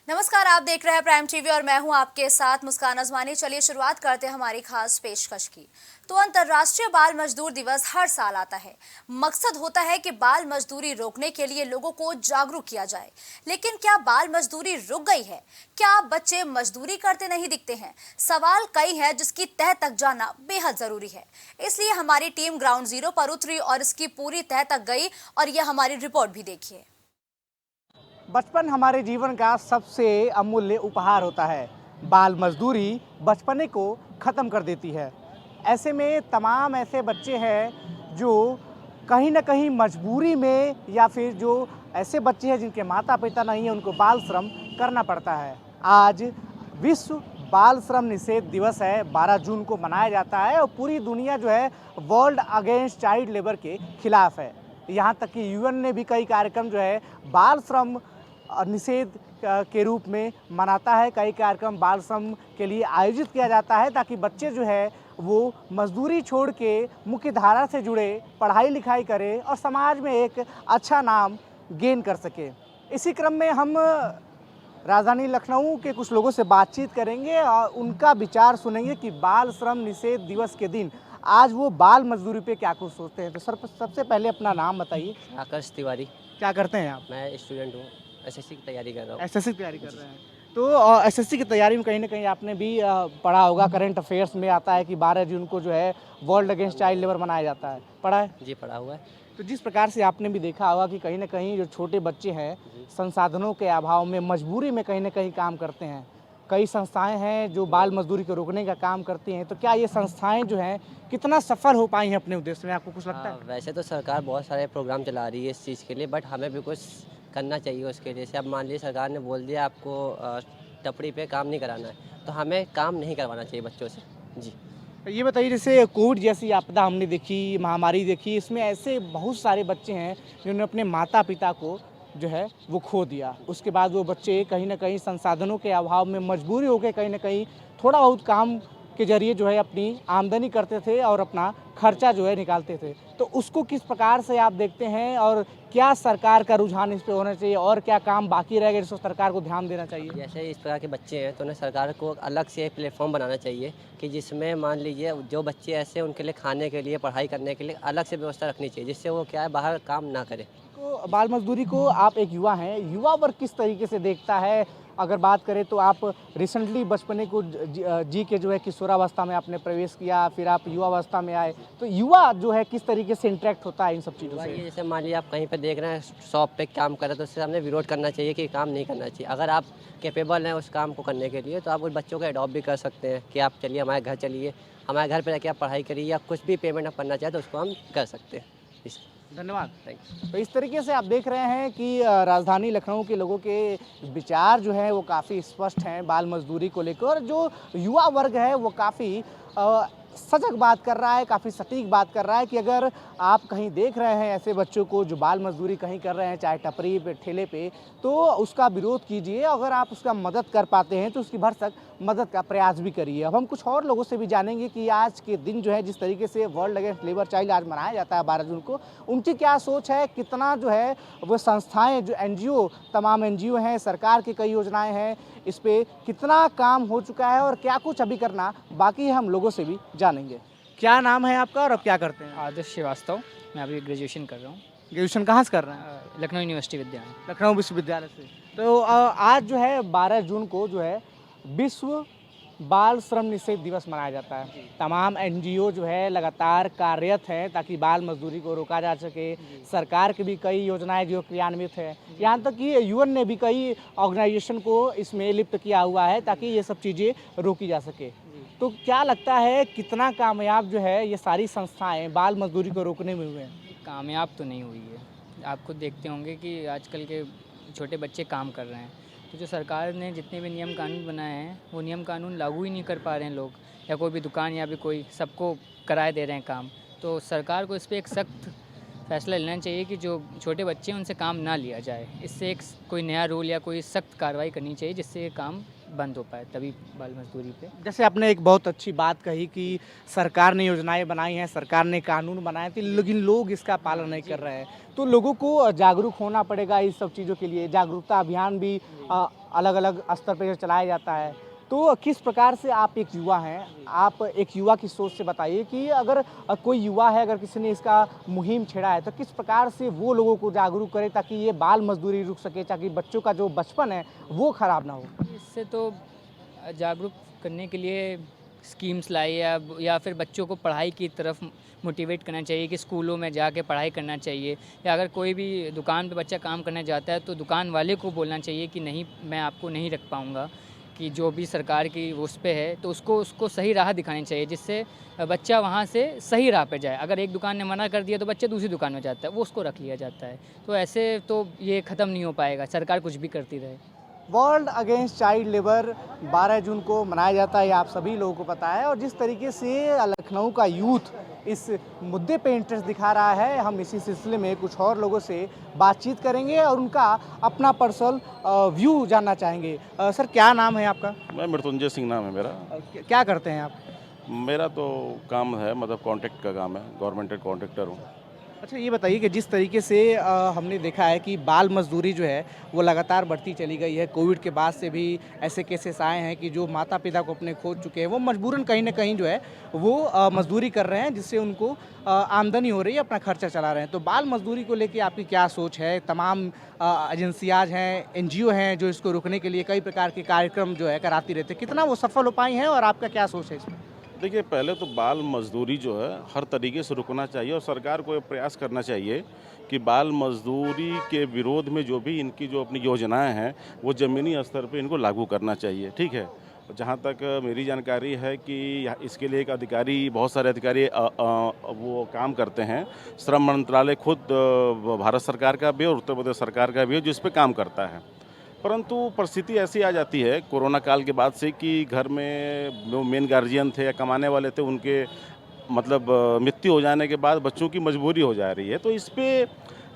नमस्कार, आप देख रहे हैं प्राइम टीवी और मैं हूं आपके साथ मुस्कान अजमानी। चलिए शुरुआत करते हैं हमारी खास पेशकश की। तो अंतर्राष्ट्रीय बाल मजदूर दिवस हर साल आता है। मकसद होता है कि बाल मजदूरी रोकने के लिए लोगों को जागरूक किया जाए। लेकिन क्या बाल मजदूरी रुक गई है? क्या बच्चे मजदूरी करते नहीं दिखते हैं? सवाल कई हैं जिसकी तह तक जाना बेहद जरूरी है। इसलिए हमारी टीम ग्राउंड जीरो पर उतरी और इसकी पूरी तह तक गई और यह हमारी रिपोर्ट भी देखिए। बचपन हमारे जीवन का सबसे अमूल्य उपहार होता है। बाल मजदूरी बचपने को ख़त्म कर देती है। ऐसे में तमाम ऐसे बच्चे हैं जो कहीं ना कहीं मजबूरी में, या फिर जो ऐसे बच्चे हैं जिनके माता पिता नहीं है, उनको बाल श्रम करना पड़ता है। आज विश्व बाल श्रम निषेध दिवस है, 12 जून को मनाया जाता है और पूरी दुनिया जो है वर्ल्ड अगेंस्ट चाइल्ड लेबर के खिलाफ है। यहाँ तक कि यूएन ने भी कई कार्यक्रम जो है बाल श्रम निषेध के रूप में मनाता है। कई कार्यक्रम बाल श्रम के लिए आयोजित किया जाता है ताकि बच्चे जो है वो मजदूरी छोड़ के मुख्य धारा से जुड़े, पढ़ाई लिखाई करें और समाज में एक अच्छा नाम गेन कर सके। इसी क्रम में हम राजधानी लखनऊ के कुछ लोगों से बातचीत करेंगे और उनका विचार सुनेंगे कि बाल श्रम निषेध दिवस के दिन आज वो बाल मजदूरी पे क्या कुछ सोचते हैं। तो सर, सबसे पहले अपना नाम बताइए। आकाश तिवारी। क्या करते हैं आप? मैं स्टूडेंट हूँ, एसएससी की तैयारी कर रहा हूँ। एसएससी की तैयारी कर रहे हैं। तो एसएससी की तैयारी में कहीं ना कहीं आपने भी पढ़ा होगा, करंट अफेयर्स में आता है कि 12 जून को जो है वर्ल्ड अगेंस्ट चाइल्ड लेबर मनाया जाता है। पढ़ा है? जी, पढ़ा हुआ है। तो जिस प्रकार से आपने भी देखा होगा कि कहीं ना कहीं जो छोटे बच्चे हैं संसाधनों के अभाव में मजबूरी में कहीं ना कहीं काम करते हैं। कई संस्थाएं हैं जो बाल मजदूरी को रोकने का काम करती हैं। तो क्या ये संस्थाएं जो हैं कितना सफल हो पाई हैं अपने उद्देश्य में, आपको कुछ लगता है? वैसे तो सरकार बहुत सारे प्रोग्राम चला रही है इस चीज़ के लिए, बट हमें भी कुछ करना चाहिए उसके लिए। जैसे अब मान लीजिए सरकार ने बोल दिया आपको टपरी पे काम नहीं कराना है, तो हमें काम नहीं करवाना चाहिए बच्चों से। जी। ये बताइए, जैसे कोविड जैसी आपदा हमने देखी, महामारी देखी, इसमें ऐसे बहुत सारे बच्चे हैं जिन्होंने अपने माता पिता को जो है वो खो दिया। उसके बाद वो बच्चे कहीं ना कहीं संसाधनों के अभाव में मजबूरी होकर कहीं ना कहीं थोड़ा बहुत काम के जरिए जो है अपनी आमदनी करते थे और अपना खर्चा जो है निकालते थे। तो उसको किस प्रकार से आप देखते हैं और क्या सरकार का रुझान इस पे होना चाहिए और क्या काम बाकी रह गए जिसको सरकार को ध्यान देना चाहिए? जैसे इस प्रकार के बच्चे हैं तो उन्हें सरकार को अलग से एक प्लेटफॉर्म बनाना चाहिए कि जिसमें मान लीजिए जो बच्चे ऐसे उनके लिए खाने के लिए, पढ़ाई करने के लिए अलग से व्यवस्था रखनी चाहिए, जिससे वो क्या है बाहर काम ना करे। तो बाल मजदूरी को आप एक युवा हैं, युवा वर्ग किस तरीके से देखता है? अगर बात करें तो आप रिसेंटली बचपने को जी के जो है किशोरावस्था में आपने प्रवेश किया, फिर आप युवावस्था में आए, तो युवा जो है किस तरीके से इंटरेक्ट होता है इन सब चीज़ों से? जैसे मान लीजिए आप कहीं पे देख रहे हैं शॉप पे काम कर रहे हैं, तो उससे हमने विरोध करना चाहिए कि काम नहीं करना चाहिए। अगर आप कैपेबल हैं उस काम को करने के लिए तो आप उन बच्चों को एडॉप्ट भी कर सकते हैं कि आप चलिए हमारे घर चलिए, हमारे घर पे रह के आप पढ़ाई करिए, या कुछ भी पेमेंट आप करना चाहें तो उसको हम कर सकते हैं। धन्यवाद। थैंक तो इस तरीके से आप देख रहे हैं कि राजधानी लखनऊ के लोगों के विचार जो हैं वो काफ़ी स्पष्ट हैं बाल मजदूरी को लेकर। और जो युवा वर्ग है वो काफ़ी सजग बात कर रहा है, काफ़ी सटीक बात कर रहा है कि अगर आप कहीं देख रहे हैं ऐसे बच्चों को जो बाल मजदूरी कहीं कर रहे हैं, चाहे टपरी पे, ठेले पे, तो उसका विरोध कीजिए। अगर आप उसका मदद कर पाते हैं तो उसकी भरसक मदद का प्रयास भी करिए। अब हम कुछ और लोगों से भी जानेंगे कि आज के दिन जो है जिस तरीके से वर्ल्ड अगेंस्ट लेबर चाइल्ड आज मनाया जाता है 12 जून को, उनकी क्या सोच है, कितना जो है वो संस्थाएं, जो एनजीओ, तमाम एनजीओ हैं, सरकार की कई योजनाएं हैं, इस पे कितना काम हो चुका है और क्या कुछ अभी करना बाकी है, हम लोगों से भी जानेंगे। क्या नाम है आपका और अब क्या करते हैं? आदर्श श्रीवास्तव। मैं अभी ग्रेजुएशन कर रहा हूँ ग्रेजुएशन कहाँ से कर रहे हैं? लखनऊ यूनिवर्सिटी विद्यालय। लखनऊ विश्वविद्यालय से। तो आज जो है 12 जून को जो है विश्व बाल श्रम निषेध दिवस मनाया जाता है। तमाम एनजीओ जो है लगातार कार्यरत हैं ताकि बाल मजदूरी को रोका जा सके। सरकार की भी कई योजनाएं जो क्रियान्वित है, यहाँ तक कि यूएन ने भी कई ऑर्गेनाइजेशन को इसमें लिप्त किया हुआ है ताकि ये सब चीज़ें रोकी जा सके। तो क्या लगता है कितना कामयाब जो है ये सारी संस्थाएं बाल मजदूरी को रोकने में हुए हैं? कामयाब तो नहीं हुई है। आप खुद देखते होंगे कि आजकल के छोटे बच्चे काम कर रहे हैं, तो जो सरकार ने जितने भी नियम कानून बनाए हैं वो नियम कानून लागू ही नहीं कर पा रहे हैं लोग, या कोई भी दुकान या भी कोई, सबको कराए दे रहे हैं काम। तो सरकार को इस पर एक सख्त फैसला लेना चाहिए कि जो छोटे बच्चे हैं उनसे काम ना लिया जाए। इससे एक कोई नया रूल या कोई सख्त कार्रवाई करनी चाहिए जिससे ये काम बंद हो पाए, तभी बाल मजदूरी पे। जैसे आपने एक बहुत अच्छी बात कही कि सरकार ने योजनाएं बनाई हैं, सरकार ने कानून बनाए थे, लेकिन लोग इसका पालन नहीं कर रहे हैं। तो लोगों को जागरूक होना पड़ेगा इस सब चीज़ों के लिए। जागरूकता अभियान भी अलग अलग स्तर पर चलाया जाता है। तो किस प्रकार से आप एक युवा हैं, आप एक युवा की सोच से बताइए कि अगर कोई युवा है, अगर किसी ने इसका मुहिम छेड़ा है, तो किस प्रकार से वो लोगों को जागरूक करे ताकि ये बाल मजदूरी रुक सके, ताकि बच्चों का जो बचपन है वो खराब ना हो। इससे तो जागरूक करने के लिए स्कीम्स लाई या फिर बच्चों को पढ़ाई की तरफ मोटिवेट करना चाहिए कि स्कूलों में जाके पढ़ाई करना चाहिए, या अगर कोई भी दुकान पे बच्चा काम करने जाता है तो दुकान वाले को बोलना चाहिए कि नहीं, मैं आपको नहीं रख पाऊँगा, कि जो भी सरकार की उस पे है तो उसको सही राह दिखानी चाहिए, जिससे बच्चा वहाँ से सही राह पे जाए। अगर एक दुकान ने मना कर दिया तो बच्चा दूसरी दुकान में जाता है, वो उसको रख लिया जाता है। तो ऐसे तो ये ख़त्म नहीं हो पाएगा, सरकार कुछ भी करती रहे। वर्ल्ड अगेंस्ट चाइल्ड लेबर 12 जून को मनाया जाता है, ये आप सभी लोगों को पता है। और जिस तरीके से लखनऊ का यूथ इस मुद्दे पे इंटरेस्ट दिखा रहा है, हम इसी सिलसिले में कुछ और लोगों से बातचीत करेंगे और उनका अपना पर्सनल व्यू जानना चाहेंगे। सर, क्या नाम है आपका? मैं मृत्युंजय सिंह नाम है मेरा। क्या करते हैं आप? मेरा तो काम है, मतलब कॉन्ट्रैक्ट का काम है, गवर्नमेंट कॉन्ट्रैक्टर हूँ। अच्छा, ये बताइए कि जिस तरीके से हमने देखा है कि बाल मजदूरी जो है वो लगातार बढ़ती चली गई है। कोविड के बाद से भी ऐसे केसेस आए हैं कि जो माता पिता को अपने खो चुके हैं, वो मजबूरन कहीं ना कहीं जो है वो मजदूरी कर रहे हैं, जिससे उनको आमदनी हो रही है, अपना खर्चा चला रहे हैं। तो बाल मजदूरी को लेकर आपकी क्या सोच है? तमाम एजेंसियाज हैं, NGO हैं जो इसको रोकने के लिए कई प्रकार के कार्यक्रम जो है कराती रहते हैं, कितना वो सफल हो पाई हैं और आपका क्या सोच है इसमें? देखिए, पहले तो बाल मजदूरी जो है हर तरीके से रुकना चाहिए और सरकार को ये प्रयास करना चाहिए कि बाल मजदूरी के विरोध में जो भी इनकी जो अपनी योजनाएं हैं वो ज़मीनी स्तर पे इनको लागू करना चाहिए। ठीक है, जहाँ तक मेरी जानकारी है कि इसके लिए एक अधिकारी, बहुत सारे अधिकारी वो काम करते हैं। श्रम मंत्रालय खुद भारत सरकार का भी और उत्तर प्रदेश सरकार का भी है, जिस पे काम करता है। परंतु परिस्थिति ऐसी आ जाती है कोरोना काल के बाद से कि घर में जो मेन गार्जियन थे या कमाने वाले थे, उनके मतलब मृत्यु हो जाने के बाद बच्चों की मजबूरी हो जा रही है। तो इस पे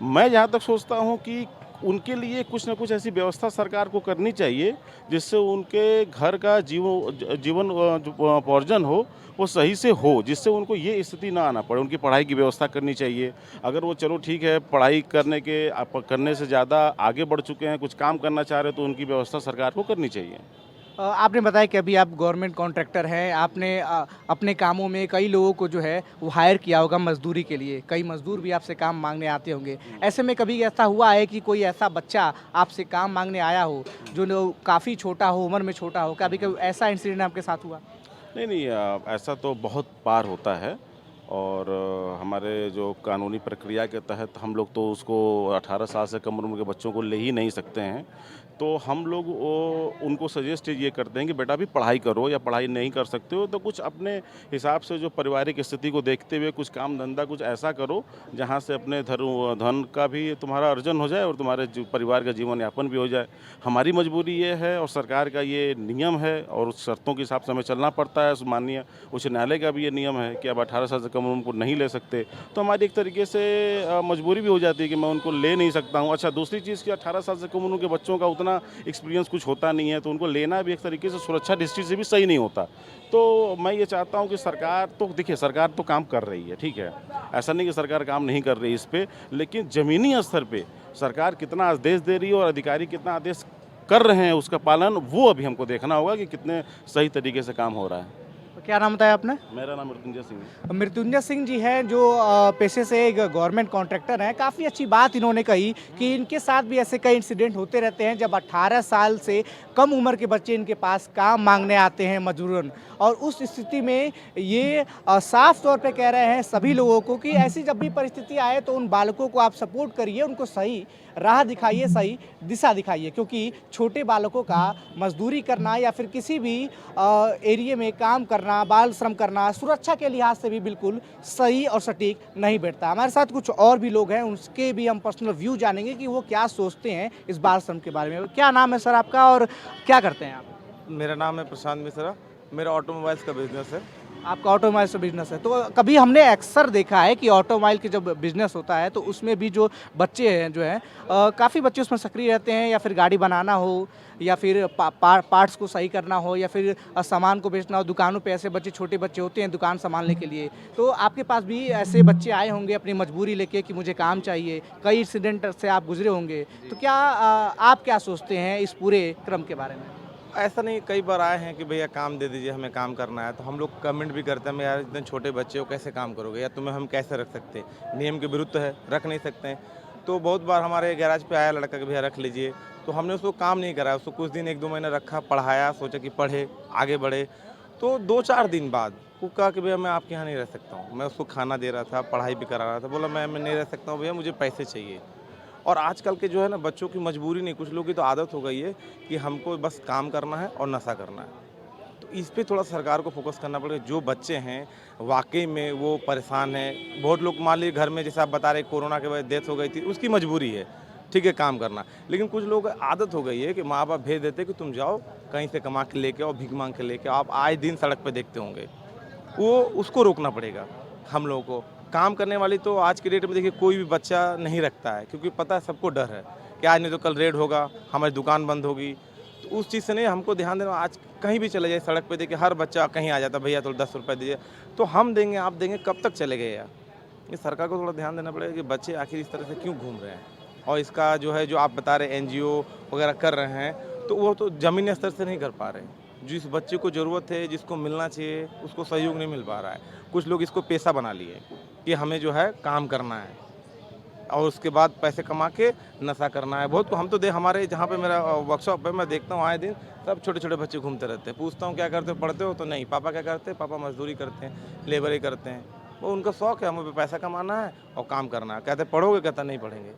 मैं जहाँ तक सोचता हूँ कि उनके लिए कुछ न कुछ ऐसी व्यवस्था सरकार को करनी चाहिए जिससे उनके घर का जीवन उपार्जन हो वो सही से हो, जिससे उनको ये स्थिति ना आना पड़े। उनकी पढ़ाई की व्यवस्था करनी चाहिए। अगर वो चलो ठीक है, पढ़ाई करने से ज़्यादा आगे बढ़ चुके हैं, कुछ काम करना चाह रहे हैं, तो उनकी व्यवस्था सरकार को करनी चाहिए। आपने बताया कि अभी आप गवर्नमेंट कॉन्ट्रैक्टर हैं, आपने अपने कामों में कई लोगों को जो है वो हायर किया होगा मजदूरी के लिए, कई मजदूर भी आपसे काम मांगने आते होंगे। ऐसे में कभी ऐसा हुआ है कि कोई ऐसा बच्चा आपसे काम मांगने आया हो जो काफ़ी छोटा हो, उम्र में छोटा हो? कभी ऐसा इंसिडेंट आपके साथ हुआ? नहीं, ऐसा तो बहुत बार होता है और हमारे जो कानूनी प्रक्रिया के तहत हम लोग तो उसको 18 साल से कम उम्र के बच्चों को ले ही नहीं सकते हैं। तो हम लोग उनको सजेस्ट ये करते हैं कि बेटा अभी पढ़ाई करो, या पढ़ाई नहीं कर सकते हो तो कुछ अपने हिसाब से जो पारिवारिक स्थिति को देखते हुए कुछ काम धंधा कुछ ऐसा करो जहाँ से अपने धन का भी तुम्हारा अर्जन हो जाए और तुम्हारे परिवार का जीवन यापन भी हो जाए। हमारी मजबूरी ये है और सरकार का ये नियम है और उस शर्तों के हिसाब से हमें चलना पड़ता है। माननीय उच्च न्यायालय का भी ये नियम है कि अब 18 साल से कम उम्र को नहीं ले सकते। तो हमारी एक तरीके से मजबूरी भी हो जाती है कि मैं उनको ले नहीं सकता हूँ। अच्छा, दूसरी चीज़ कि 18 साल से कम उम्र के बच्चों का उतना एक्सपीरियंस कुछ होता नहीं है, तो उनको लेना भी एक तरीके से सुरक्षा दृष्टि से भी सही नहीं होता। तो मैं ये चाहता हूँ कि सरकार तो देखिए, सरकार तो काम कर रही है, ठीक है, ऐसा नहीं कि सरकार काम नहीं कर रही इस पे, लेकिन ज़मीनी स्तर पे सरकार कितना आदेश दे रही है और अधिकारी कितना आदेश कर रहे हैं उसका पालन, वो अभी हमको देखना होगा कि कितने सही तरीके से काम हो रहा है। क्या नाम बताया आपने? मेरा नाम मृत्युंजय सिंह है। मृत्युंजय सिंह जी हैं जो पेशे से एक गवर्नमेंट कॉन्ट्रैक्टर हैं। काफ़ी अच्छी बात इन्होंने कही कि इनके साथ भी ऐसे कई इंसिडेंट होते रहते हैं जब 18 साल से कम उम्र के बच्चे इनके पास काम मांगने आते हैं मजबूरन, और उस स्थिति में ये साफ तौर पे कह रहे हैं सभी लोगों को कि ऐसी जब भी परिस्थिति आए तो उन बालकों को आप सपोर्ट करिए, उनको सही राह दिखाइए, सही दिशा दिखाइए, क्योंकि छोटे बालकों का मजदूरी करना या फिर किसी भी एरिया में काम करना, बाल श्रम करना सुरक्षा के लिहाज से भी बिल्कुल सही और सटीक नहीं बैठता। हमारे साथ कुछ और भी लोग हैं, उनके भी हम पर्सनल व्यू जानेंगे कि वो क्या सोचते हैं इस बाल श्रम के बारे में। क्या नाम है सर आपका और क्या करते हैं आप? मेरा नाम है प्रशांत मिश्रा। मेरा ऑटोमोबाइल्स का बिजनेस है। आपका ऑटोमोबाइल से बिजनेस है, तो कभी हमने अक्सर देखा है कि ऑटोमोबाइल की जब बिजनेस होता है तो उसमें भी जो बच्चे हैं जो हैं काफ़ी बच्चे उसमें सक्रिय रहते हैं, या फिर गाड़ी बनाना हो, या फिर पार्ट्स को सही करना हो, या फिर सामान को बेचना हो। दुकानों पे ऐसे बच्चे, छोटे बच्चे होते हैं दुकान संभालने के लिए। तो आपके पास भी ऐसे बच्चे आए होंगे अपनी मजबूरी लेके कि मुझे काम चाहिए, कई इंसिडेंट से आप गुजरे होंगे, तो क्या आप क्या सोचते हैं इस पूरे क्रम के बारे में? ऐसा नहीं, कई बार आए हैं कि भैया काम दे दीजिए, हमें काम करना है, तो हम लोग कमेंट भी करते हैं यार इतने छोटे बच्चे हो कैसे काम करोगे, या तुम्हें हम कैसे रख सकते हैं, नियम के विरुद्ध है, रख नहीं सकते हैं। तो बहुत बार हमारे गैराज पे आया लड़का कि भैया रख लीजिए, तो हमने उसको काम नहीं कराया, उसको कुछ दिन 1-2 महीना रखा, पढ़ाया, सोचा कि पढ़े आगे बढ़े। तो 2-4 दिन बाद वो कहा कि भैया मैं आपके यहाँ नहीं रह सकता हूँ। मैं उसको खाना दे रहा था, पढ़ाई भी करा रहा था, बोला मैं नहीं रह सकता हूँ भैया, मुझे पैसे चाहिए। और आजकल के जो है ना बच्चों की मजबूरी नहीं, कुछ लोगों की तो आदत हो गई है कि हमको बस काम करना है और नशा करना है। तो इस पे थोड़ा सरकार को फोकस करना पड़ेगा। जो बच्चे हैं वाकई में वो परेशान हैं, बहुत लोग मान लीजिए घर में जैसे आप बता रहे कोरोना के वजह डेथ हो गई थी, उसकी मजबूरी है, ठीक है काम करना। लेकिन कुछ लोग आदत हो गई है कि माँ बाप भेज देते कि तुम जाओ कहीं से कमा के लेके आओ, भीख मांग के लेके आओ। आप आए दिन सड़क पर देखते होंगे, वो उसको रोकना पड़ेगा हम लोगों को। काम करने वाली तो आज के डेट में देखिए कोई भी बच्चा नहीं रखता है, क्योंकि पता है सबको डर है कि आज नहीं तो कल रेड होगा, हमारी दुकान बंद होगी। तो उस चीज़ से नहीं, हमको ध्यान देना। आज कहीं भी चले जाए सड़क पे देखिए हर बच्चा कहीं आ जाता, भैया तो 10 रुपये दीजिए, तो हम देंगे आप देंगे, कब तक चले गए यार। ये सरकार को थोड़ा ध्यान देना पड़ेगा कि बच्चे आखिर इस तरह से क्यों घूम रहे हैं। और इसका जो है जो आप बता रहे NGO वगैरह कर रहे हैं, तो वो तो ज़मीनी स्तर से नहीं कर पा रहे। जिस बच्चे को ज़रूरत है, जिसको मिलना चाहिए, उसको सहयोग नहीं मिल पा रहा है। कुछ लोग इसको पेशा बना लिए कि हमें जो है काम करना है और उसके बाद पैसे कमा के नशा करना है। बहुत हम तो हमारे जहाँ पे मेरा वर्कशॉप है, मैं देखता हूँ आए दिन सब छोटे छोटे बच्चे घूमते रहते हैं। पूछता हूँ क्या करते हो, पढ़ते हो? तो नहीं। पापा क्या करते हैं? पापा मजदूरी करते हैं, लेबरी करते हैं। वो उनका शौक़ है, हमें पैसा कमाना है और काम करना है। कहते पढ़ोगे? कहता नहीं पढ़ेंगे।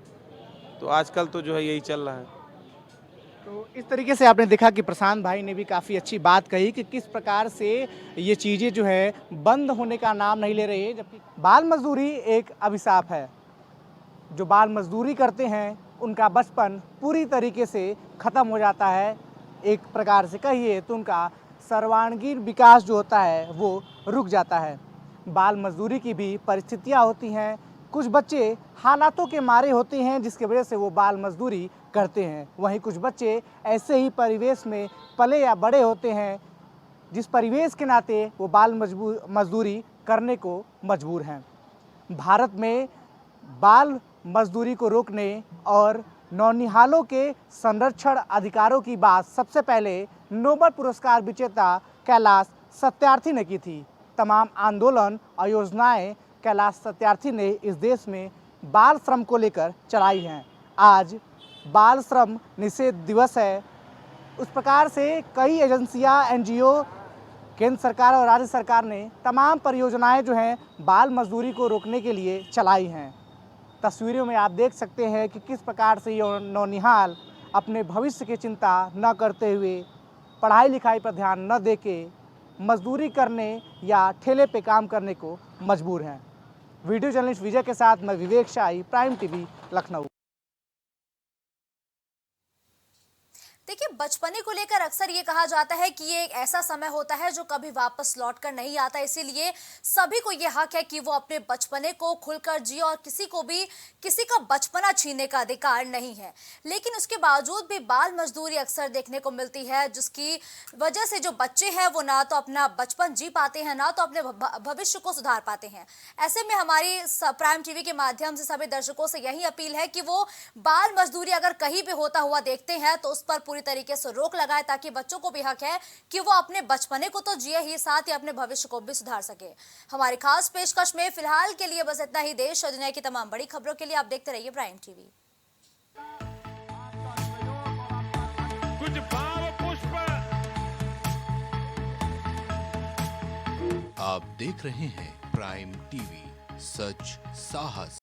तो आजकल तो जो है यही चल रहा है। तो इस तरीके से आपने देखा कि प्रशांत भाई ने भी काफ़ी अच्छी बात कही कि किस प्रकार से ये चीज़ें जो है बंद होने का नाम नहीं ले रही है। जबकि बाल मजदूरी एक अभिशाप है। जो बाल मजदूरी करते हैं उनका बचपन पूरी तरीके से ख़त्म हो जाता है। एक प्रकार से कहिए तो उनका सर्वांगीण विकास जो होता है वो रुक जाता है। बाल मजदूरी की भी परिस्थितियाँ होती हैं। कुछ बच्चे हालातों के मारे होते हैं जिसकी वजह से वो बाल मजदूरी करते हैं। वहीं कुछ बच्चे ऐसे ही परिवेश में पले या बड़े होते हैं जिस परिवेश के नाते वो बाल मजदूरी करने को मजबूर हैं। भारत में बाल मजदूरी को रोकने और नौनिहालों के संरक्षण अधिकारों की बात सबसे पहले नोबेल पुरस्कार विजेता कैलाश सत्यार्थी ने की थी। तमाम आंदोलन और योजनाएं कैलाश सत्यार्थी ने इस देश में बाल श्रम को लेकर चलाई हैं। आज बाल श्रम निषेध दिवस है। उस प्रकार से कई एजेंसियां, NGO, केंद्र सरकार और राज्य सरकार ने तमाम परियोजनाएं जो हैं बाल मजदूरी को रोकने के लिए चलाई हैं। तस्वीरों में आप देख सकते हैं कि किस प्रकार से ये नौनिहाल अपने भविष्य की चिंता न करते हुए, पढ़ाई लिखाई पर ध्यान न देके मजदूरी करने या ठेले पे काम करने को मजबूर हैं। वीडियो जर्नलिस्ट विजय के साथ मैं विवेक शाही, प्राइम TV, लखनऊ। देखिए, बचपने को लेकर अक्सर ये कहा जाता है कि ये एक ऐसा समय होता है जो कभी वापस लौट कर नहीं आता, इसीलिए सभी को ये हक है कि वो अपने बचपने को खुलकर जिए और किसी को भी किसी का बचपना छीनने का अधिकार नहीं है। लेकिन उसके बावजूद भी बाल मजदूरी अक्सर देखने को मिलती है, जिसकी वजह से जो बच्चे हैं वो ना तो अपना बचपन जी पाते हैं, ना तो अपने भविष्य को सुधार पाते हैं। ऐसे में हमारी प्राइम TV के माध्यम से सभी दर्शकों से यही अपील है कि वो बाल मजदूरी अगर कहीं भी होता हुआ देखते हैं तो उस पर पूरी तरीके से रोक लगाए, ताकि बच्चों को भी हक है कि वो अपने बचपने को तो जिए ही, साथ ही अपने भविष्य को भी सुधार सके। हमारी खास पेशकश में फिलहाल के लिए बस इतना ही। देश और दुनिया की तमाम बड़ी खबरों के लिए आप देखते रहिए प्राइम TV। कुछ भाव पुष्प। आप देख रहे हैं प्राइम TV, सच साहस